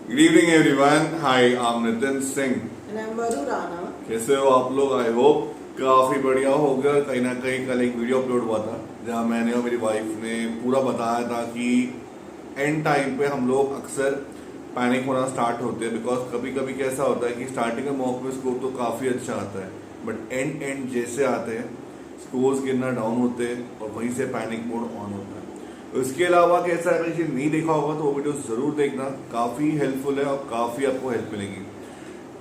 Good evening everyone. Hi, I am Nitin Singh. And I'm Varu Rana. कैसे हो आप लोग? आई होप काफी बढ़िया होगा। कहीं ना कहीं कल एक वीडियो अपलोड हुआ था जहां मैंने और मेरी वाइफ ने पूरा बताया था कि एंड टाइम पे हम लोग अक्सर पैनिक होना स्टार्ट होते हैं। बिकॉज कभी कभी कैसा होता है कि स्टार्टिंग में मॉक में स्कोर तो काफी अच्छा आता है, बट एंड जैसे आते हैं स्कोर्स गिरना डाउन होते हैं और वहीं से पैनिक मोड ऑन होता है। इसके अलावा कैसा है, अगर नहीं देखा होगा तो वो वीडियो जरूर देखना, काफी हेल्पफुल है और काफी आपको हेल्प मिलेगी।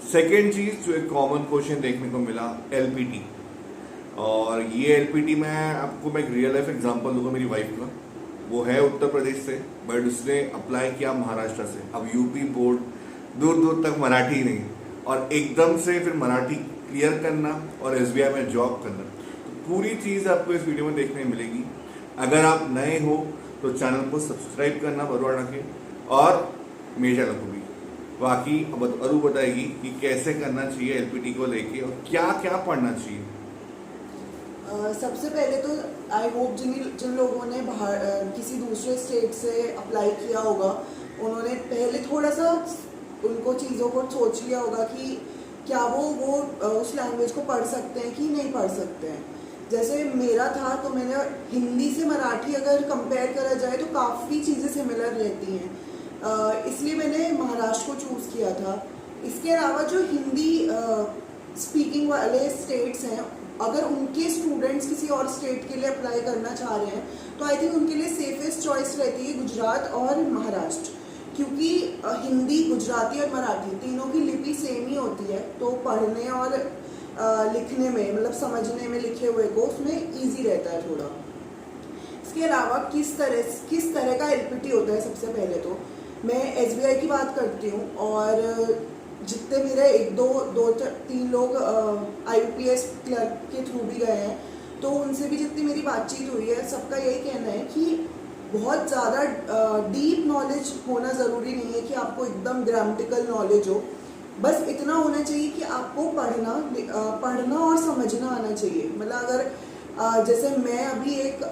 सेकेंड चीज जो एक कॉमन क्वेश्चन देखने को मिला, एलपीटी। और ये एलपीटी मैं आपको एक रियल लाइफ एग्जांपल दूंगा मेरी वाइफ का। वो है उत्तर प्रदेश से, बट उसने अप्लाई किया महाराष्ट्र से। अब यूपी बोर्ड दूर दूर तक मराठी नहीं, और एकदम से फिर मराठी क्लियर करना और एसबीआई में जॉब करना। तो पूरी चीज आपको इस वीडियो में देखने मिलेगी। अगर आप नए हो तो चैनल को सब्सक्राइब करना बरवाड़ा के, और मेरे चैनल को भी। बाकी अब अरु बताएगी कि कैसे करना चाहिए एलपीटी को लेके और क्या क्या पढ़ना चाहिए। सबसे पहले तो आई होप जिन लोगों ने किसी दूसरे स्टेट से अप्लाई किया होगा, उन्होंने पहले थोड़ा सा उनको चीज़ों को सोच लिया होगा कि क्या वो उस लैंग्वेज को पढ़ सकते हैं कि नहीं पढ़ सकते हैं। जैसे मेरा था तो मैंने हिंदी से मराठी अगर कंपेयर करा जाए तो काफ़ी चीज़ें सिमिलर रहती हैं, इसलिए मैंने महाराष्ट्र को चूज़ किया था। इसके अलावा जो हिंदी स्पीकिंग वाले स्टेट्स हैं, अगर उनके स्टूडेंट्स किसी और स्टेट के लिए अप्लाई करना चाह रहे हैं तो आई थिंक उनके लिए सेफेस्ट चॉइस रहती है गुजरात और महाराष्ट्र, क्योंकि हिंदी, गुजराती और मराठी तीनों की लिपि सेम ही होती है। तो पढ़ने और लिखने में, मतलब समझने में लिखे हुए को, उसमें इजी रहता है थोड़ा। इसके अलावा किस तरह का एलपीटी होता है, सबसे पहले तो मैं एसबीआई की बात करती हूँ। और जितने मेरे दो तीन लोग आईपीएस क्लर्क के थ्रू भी गए हैं, तो उनसे भी जितनी मेरी बातचीत हुई है, सबका यही कहना है कि बहुत ज़्यादा डीप नॉलेज होना ज़रूरी नहीं है कि आपको एकदम ग्रामेटिकल नॉलेज हो। बस इतना होना चाहिए कि आपको पढ़ना और समझना आना चाहिए। मतलब अगर जैसे मैं अभी एक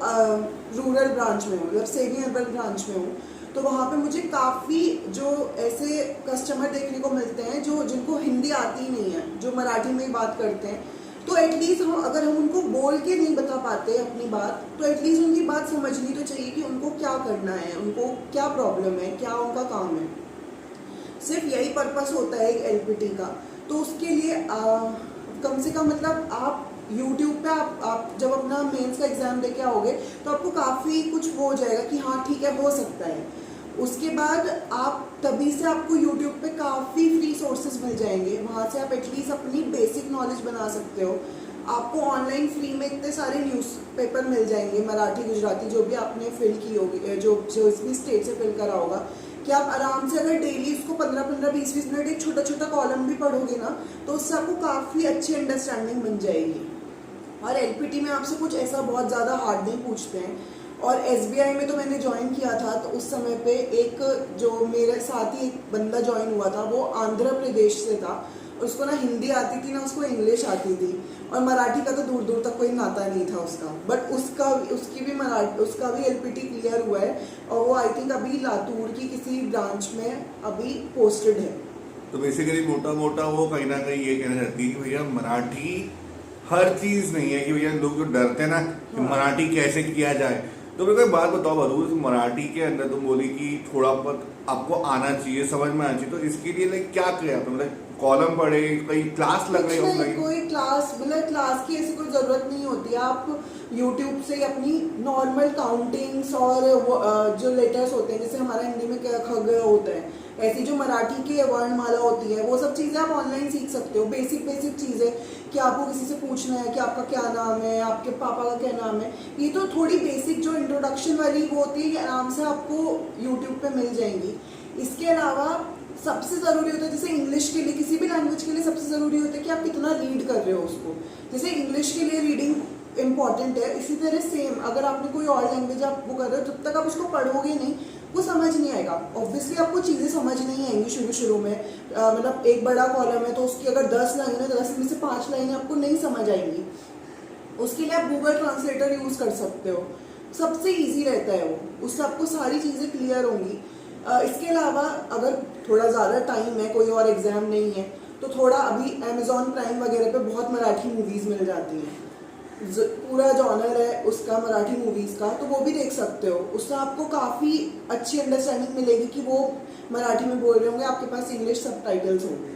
रूरल ब्रांच में हूँ, मतलब सेमी अर्बन ब्रांच में हूँ, तो वहाँ पे मुझे काफ़ी जो ऐसे कस्टमर देखने को मिलते हैं जिनको हिंदी आती ही नहीं है, जो मराठी में ही बात करते हैं। तो एटलीस्ट अगर हम उनको बोल के नहीं बता पाते अपनी बात, तो एटलीस्ट उनकी बात समझनी तो चाहिए कि उनको क्या करना है, उनको क्या प्रॉब्लम है, क्या उनका काम है। सिर्फ यही पर्पस होता है एक एलपीटी का। तो उसके लिए कम से कम, मतलब आप यूट्यूब पे आप जब अपना मेंस का एग्जाम देके आओगे तो आपको काफ़ी कुछ वो हो जाएगा कि हाँ ठीक है, हो सकता है। उसके बाद तभी से आपको यूट्यूब पे काफ़ी फ्री सोर्सेज मिल जाएंगे, वहाँ से आप एटलीस्ट अपनी बेसिक नॉलेज बना सकते हो। आपको ऑनलाइन फ्री में इतने सारे न्यूज़पेपर मिल जाएंगे, मराठी, गुजराती, जो भी आपने फिल की होगी, जो इस भी स्टेट से फिल करा होगा, कि आप आराम से अगर डेली उसको 15-15, 20-20 मिनट एक छोटा छोटा कॉलम भी पढ़ोगे ना, तो उससे आपको काफ़ी अच्छी अंडरस्टैंडिंग बन जाएगी। और एलपीटी में आपसे कुछ ऐसा बहुत ज़्यादा हार्ड नहीं पूछते हैं। और एसबीआई में तो मैंने ज्वाइन किया था, तो उस समय पे एक जो मेरे साथ ही एक बंदा ज्वाइन हुआ था, वो आंध्र प्रदेश से था। उसको ना हिंदी आती थी, ना उसको इंग्लिश आती थी, और मराठी का तो दूर दूर तक कोई नाता नहीं था उसका। बट उसका भी एलपीटी क्लियर हुआ है, और वो आई थिंक अभी लातूर की किसी ब्रांच में अभी पोस्टेड है। तो बेसिकली मोटा मोटा वो कहीं ना कहीं ये कहना चाहती है कि भैया मराठी हर चीज नहीं है, कि भैया लोग जो डरते ना कि मराठी कैसे किया जाए। तो मेरे को एक बात बताओ बरू, मराठी के अंदर तुम बोली कि थोड़ा बहुत आपको आना चाहिए, समझ में आना चाहिए, तो इसके लिए लाइक क्या किया? मतलब कॉलम पढ़े, कोई क्लास लग रही हो? कोई क्लास, मतलब क्लास की ऐसी कोई जरूरत नहीं होती। आप यूट्यूब से अपनी नॉर्मल काउंटिंग्स और जो लेटर्स होते हैं, जैसे हमारा हिंदी में क्या ख ग होता है, ऐसी जो मराठी की वर्णमाला होती है, वो सब चीज़ें आप ऑनलाइन सीख सकते हो। बेसिक चीज़ें कि आपको किसी से पूछना है कि आपका क्या नाम है, आपके पापा का क्या नाम है, ये तो थोड़ी बेसिक जो इंट्रोडक्शन वाली वो होती है, ये आराम से आपको यूट्यूब पे मिल जाएंगी। इसके अलावा सबसे ज़रूरी होता है, जैसे इंग्लिश के लिए, किसी भी लैंग्वेज के लिए सबसे ज़रूरी होता है कि आप कितना रीड कर रहे हो उसको। जैसे इंग्लिश के लिए रीडिंग इम्पॉर्टेंट है, इसी तरह सेम अगर आपने कोई और लैंग्वेज आप वो कर रहे हो, जब तक आप उसको पढ़ोगे नहीं, वो समझ नहीं आएगा। ऑब्वियसली आपको चीज़ें समझ नहीं आएंगी शुरू में। मतलब एक बड़ा कॉलम है तो उसकी अगर 10 लाइन है तो 10 में से 5 लाइनें आपको नहीं समझ आएंगी। उसके लिए आप गूगल ट्रांसलेटर यूज़ कर सकते हो, सबसे इजी रहता है वो, उससे आपको सारी चीज़ें क्लियर होंगी। इसके अलावा अगर थोड़ा ज़्यादा टाइम है, कोई और एग्ज़ाम नहीं है, तो थोड़ा अभी अमेज़ॉन प्राइम वगैरह पे बहुत मराठी मूवीज़ मिल जाती हैं, पूरा जॉनर है उसका मराठी मूवीज़ का, तो वो भी देख सकते हो। उससे आपको काफ़ी अच्छी अंडरस्टैंडिंग मिलेगी कि वो मराठी में बोल रहे होंगे, आपके पास इंग्लिश सबटाइटल्स होंगे।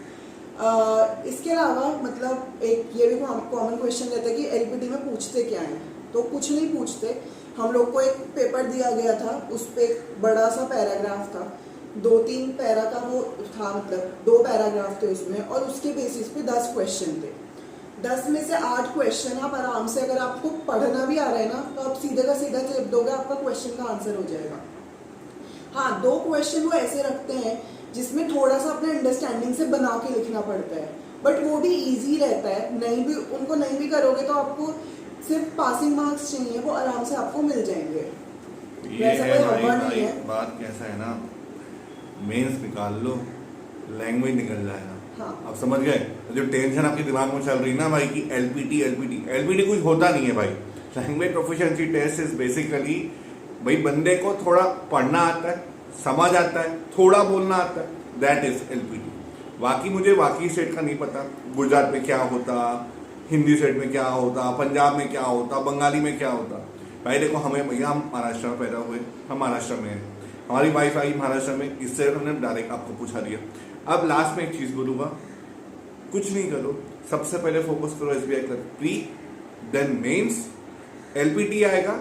इसके अलावा मतलब एक ये भी कॉमन क्वेश्चन रहता है कि एलपीटी में पूछते क्या हैं, तो कुछ नहीं पूछते। हम लोग को एक पेपर दिया गया था, उस पर एक बड़ा सा पैराग्राफ था, 2-3 पैरा का वो था, मतलब 2 पैराग्राफ थे उसमें, और उसके बेसिस पे 10 क्वेश्चन थे। 10 में से 8 क्वेश्चन आप आराम से, अगर आपको पढ़ना भी आ रहा है ना, तो आप सीधे का सीधा टिप दोगे, आपका क्वेश्चन का आंसर हो जाएगा। हाँ, 2 क्वेश्चन वो ऐसे रखते हैं जिसमें थोड़ा सा अपने अंडरस्टैंडिंग से बना के लिखना पड़ता है, बट वो भी इजी रहता है। उनको नहीं भी करोगे तो आपको सिर्फ पासिंग मार्क्स चाहिए, वो आराम से आपको मिल जाएंगे। ये है भाई, बात कैसा है ना, मेंस निकाल लो, लैंग्वेज निकल जाएगा। हाँ। आप समझ गए? जो टेंशन आपके दिमाग में चल रही ना भाई कि एलपीटी कुछ होता नहीं है भाई। Language proficiency test is basically भाई बंदे को थोड़ा पढ़ना आता है, समझ आता है, थोड़ा बोलना आता है, दैट इज एलपीटी। मुझे बाकी स्टेट का नहीं पता, गुजरात में क्या होता, हिंदी स्टेट में क्या होता, पंजाब में क्या होता, बंगाली में क्या होता। भाई देखो, हमें भैया हम महाराष्ट्र में पैदा हुए, हम महाराष्ट्र में हैं, हमारी वाइफ आई महाराष्ट्र में, इससे हमने डायरेक्ट आपको पूछा दिया। अब लास्ट में एक चीज़ बोलूँगा, कुछ नहीं करो, सबसे पहले फोकस करो SBI clerk pre, then mains, LPT आएगा,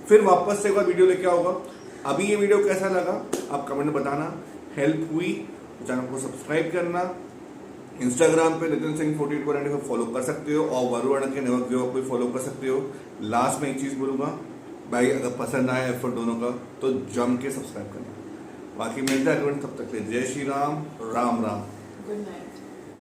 फिर वापस से एक बार वीडियो लेके आओगा। अभी ये वीडियो कैसा लगा आप कमेंट में बताना, हेल्प हुई चैनल को सब्सक्राइब करना, इंस्टाग्राम पे नितिन सिंह 48 को फॉलो कर सकते हो, और वरुण के नेवर्क को फॉलो कर सकते हो। लास्ट में एक चीज़ बोलूँगा भाई, अगर पसंद आया एफर्ट दोनों का तो जम के सब्सक्राइब करना। बाकी मिलता है तब तक के लिए जय श्री राम, राम राम। Good night.